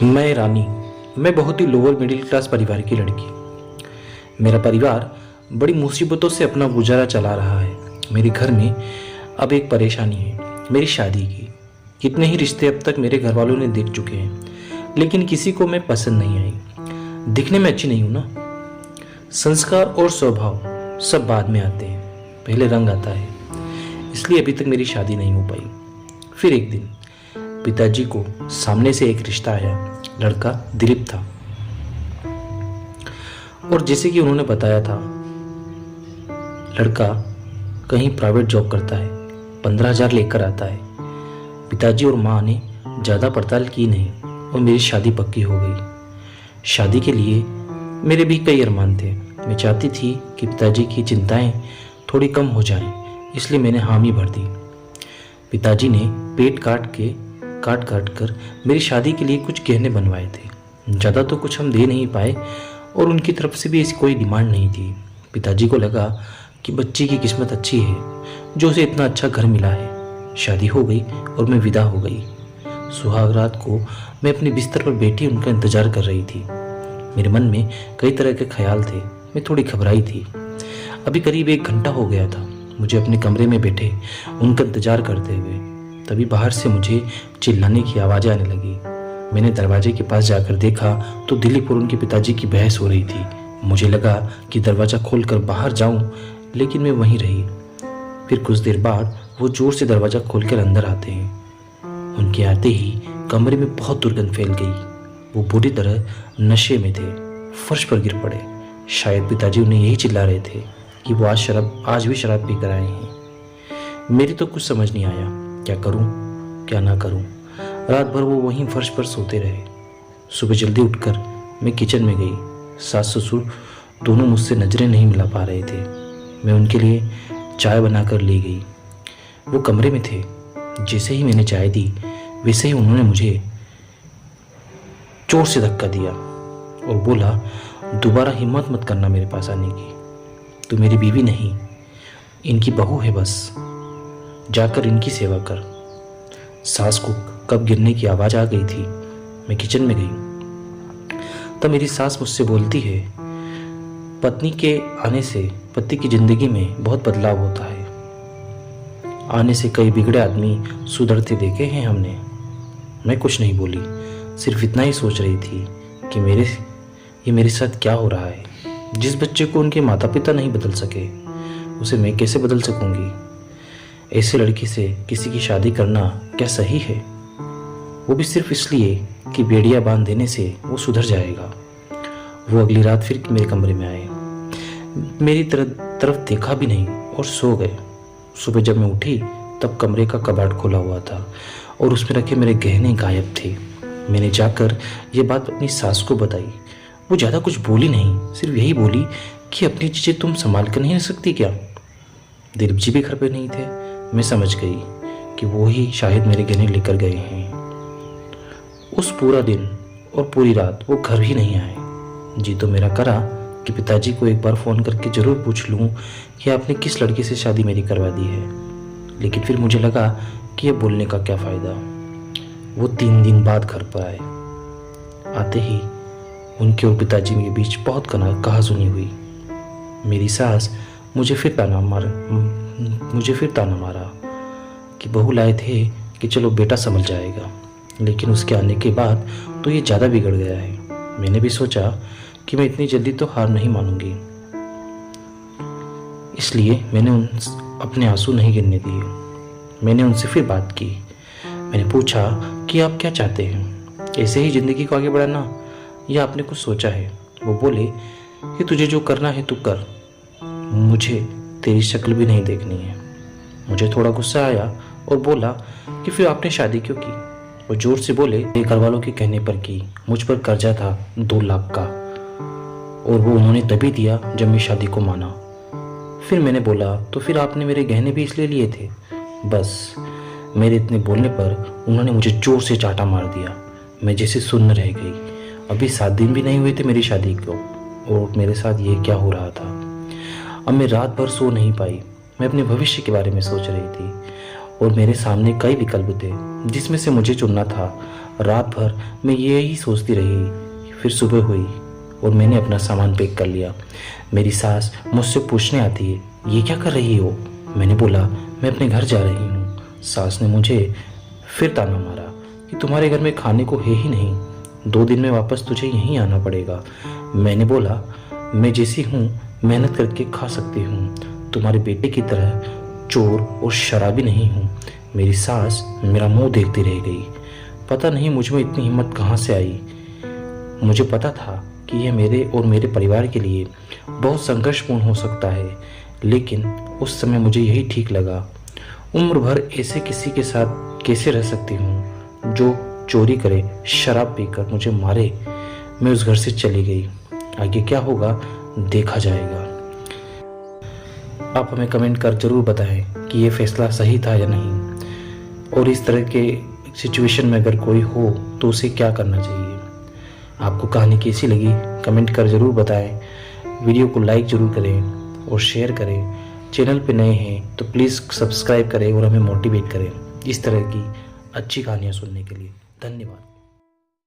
मैं रानी। मैं बहुत ही लोअर मिडिल क्लास परिवार की लड़की। मेरा परिवार बड़ी मुसीबतों से अपना गुजारा चला रहा है। मेरे घर में अब एक परेशानी है, मेरी शादी की। कितने ही रिश्ते अब तक मेरे घर वालों ने देख चुके हैं, लेकिन किसी को मैं पसंद नहीं आई। दिखने में अच्छी नहीं हूं ना। संस्कार और स्वभाव सब बाद में आते हैं, पहले रंग आता है। इसलिए अभी तक मेरी शादी नहीं हो पाई। फिर एक दिन पिताजी को सामने से एक रिश्ता आया। लड़का दिलीप था, और जैसे कि उन्होंने बताया था, लड़का कहीं प्राइवेट जॉब करता है, 15,000 लेकर आता है। पिताजी और माँ ने ज़्यादा पड़ताल की नहीं और मेरी शादी पक्की हो गई। शादी के लिए मेरे भी कई अरमान थे। मैं चाहती थी कि पिताजी की चिंताएं थोड़ी कम हो जाएं, इसलिए मैंने हामी भर दी। पिताजी ने पेट काट काट कर मेरी शादी के लिए कुछ गहने बनवाए थे। ज़्यादा तो कुछ हम दे नहीं पाए और उनकी तरफ से भी ऐसी कोई डिमांड नहीं थी। पिताजी को लगा कि बच्चे की किस्मत अच्छी है जो उसे इतना अच्छा घर मिला है। शादी हो गई और मैं विदा हो गई। सुहाग रात को मैं अपने बिस्तर पर बैठी उनका इंतजार कर रही थी। मेरे मन में कई तरह के ख्याल थे। मैं थोड़ी घबराई थी। अभी करीब 1 घंटा हो गया था मुझे अपने कमरे में बैठे उनका इंतजार करते हुए। तभी बाहर से मुझे चिल्लाने की आवाज़ें आने लगी। मैंने दरवाजे के पास जाकर देखा तो दिलीप और उनके पिताजी की बहस हो रही थी। मुझे लगा कि दरवाज़ा खोलकर बाहर जाऊं, लेकिन मैं वहीं रही। फिर कुछ देर बाद वो जोर से दरवाज़ा खोलकर अंदर आते हैं। उनके आते ही कमरे में बहुत दुर्गंध फैल गई। वो बुरी तरह नशे में थे, फर्श पर गिर पड़े। शायद पिताजी उन्हें यही चिल्ला रहे थे कि वो आज भी शराब पी कर आए हैं। मेरी तो कुछ समझ नहीं आया, क्या करूं क्या ना करूं। रात भर वो वहीं फर्श पर सोते रहे। सुबह जल्दी उठकर मैं किचन में गई। सास ससुर दोनों मुझसे नजरें नहीं मिला पा रहे थे। मैं उनके लिए चाय बनाकर ले गई। वो कमरे में थे। जैसे ही मैंने चाय दी, वैसे ही उन्होंने मुझे जोर से धक्का दिया और बोला, दोबारा हिम्मत मत करना मेरे पास आने की। तू मेरी बीवी नहीं, इनकी बहू है बस। जाकर इनकी सेवा कर। सास को कब गिरने की आवाज़ आ गई थी। मैं किचन में गई तब मेरी सास मुझसे बोलती है, पत्नी के आने से पति की जिंदगी में बहुत बदलाव होता है। आने से कई बिगड़े आदमी सुधरते देखे हैं हमने। मैं कुछ नहीं बोली, सिर्फ इतना ही सोच रही थी कि मेरे साथ क्या हो रहा है। जिस बच्चे को उनके माता पिता नहीं बदल सके, उसे मैं कैसे बदल सकूंगी। ऐसे लड़की से किसी की शादी करना क्या सही है? वो भी सिर्फ इसलिए कि बेड़ियां बांध देने से वो सुधर जाएगा। वो अगली रात फिर मेरे कमरे में आए। मेरी तरफ देखा भी नहीं और सो गए। सुबह जब मैं उठी तब कमरे का कबाड़ खोला हुआ था और उसमें रखे मेरे गहने गायब थे। मैंने जाकर ये बात अपनी सास को बताई। वो ज़्यादा कुछ बोली नहीं, सिर्फ यही बोली कि अपनी चीज़ें तुम संभाल कर नहीं रख सकती क्या? दिलीप जी भी घर पे नहीं थे। मैं समझ गई कि वो ही शायद मेरे गहने लेकर गए हैं। उस पूरा दिन और पूरी रात वो घर ही नहीं आए। जी तो मेरा करा कि पिताजी को एक बार फ़ोन करके ज़रूर पूछ लूँ कि आपने किस लड़की से शादी मेरी करवा दी है, लेकिन फिर मुझे लगा कि ये बोलने का क्या फ़ायदा। वो 3 दिन बाद घर पर आए। आते ही उनके और पिताजी के बीच बहुत कहासुनी हुई। मेरी सास मुझे फिर ताना मारा कि बहू लाए थे कि चलो बेटा संभल जाएगा, लेकिन उसके आने के बाद तो ये ज़्यादा बिगड़ गया है। मैंने भी सोचा कि मैं इतनी जल्दी तो हार नहीं मानूंगी, इसलिए मैंने अपने आंसू नहीं गिरने दिए। मैंने उनसे फिर बात की। मैंने पूछा कि आप क्या चाहते हैं, ऐसे ही ज़िंदगी को आगे बढ़ाना या आपने कुछ सोचा है? वो बोले कि तुझे जो करना है तू कर, मुझे तेरी शक्ल भी नहीं देखनी है। मुझे थोड़ा गुस्सा आया और बोला कि फिर आपने शादी क्यों की? वो जोर से बोले, घर वालों के कहने पर की। मुझ पर कर्जा था 2 लाख का, और वो उन्होंने तभी दिया जब मैं शादी को माना। फिर मैंने बोला, तो फिर आपने मेरे गहने भी इसलिए लिए थे? बस मेरे इतने बोलने पर उन्होंने मुझे जोर से चाटा मार दिया। मैं जैसे सुन्न रह गई। अभी 7 दिन भी नहीं हुए थे मेरी शादी को, और मेरे साथ ये क्या हो रहा था। अब मैं रात भर सो नहीं पाई। मैं अपने भविष्य के बारे में सोच रही थी और मेरे सामने कई विकल्प थे जिसमें से मुझे चुनना था। रात भर मैं यही सोचती रही। फिर सुबह हुई और मैंने अपना सामान पैक कर लिया। मेरी सास मुझसे पूछने आती है, ये क्या कर रही हो? मैंने बोला, मैं अपने घर जा रही हूँ। सास ने मुझे फिर ताना मारा कि तुम्हारे घर में खाने को है ही नहीं, 2 दिन में वापस तुझे यहीं आना पड़ेगा। मैंने बोला, मैं जैसी हूँ मेहनत करके खा सकती हूँ, तुम्हारे बेटे की तरह चोर और शराबी नहीं हूँ। मेरी सास मेरा मुंह देखती रह गई। पता नहीं मुझ में इतनी हिम्मत कहाँ से आई। मुझे पता था कि यह मेरे और मेरे परिवार के लिए बहुत संघर्षपूर्ण हो सकता है, लेकिन उस समय मुझे यही ठीक लगा। उम्र भर ऐसे किसी के साथ कैसे रह सकती हूँ जो चोरी करे, शराब पीकर मुझे मारे। मैं उस घर से चली गई। आगे क्या होगा देखा जाएगा। आप हमें कमेंट कर जरूर बताएं कि ये फैसला सही था या नहीं, और इस तरह के सिचुएशन में अगर कोई हो तो उसे क्या करना चाहिए। आपको कहानी कैसी लगी कमेंट कर ज़रूर बताएं। वीडियो को लाइक ज़रूर करें और शेयर करें। चैनल पे नए हैं तो प्लीज़ सब्सक्राइब करें और हमें मोटिवेट करें इस तरह की अच्छी कहानियाँ सुनने के लिए। धन्यवाद।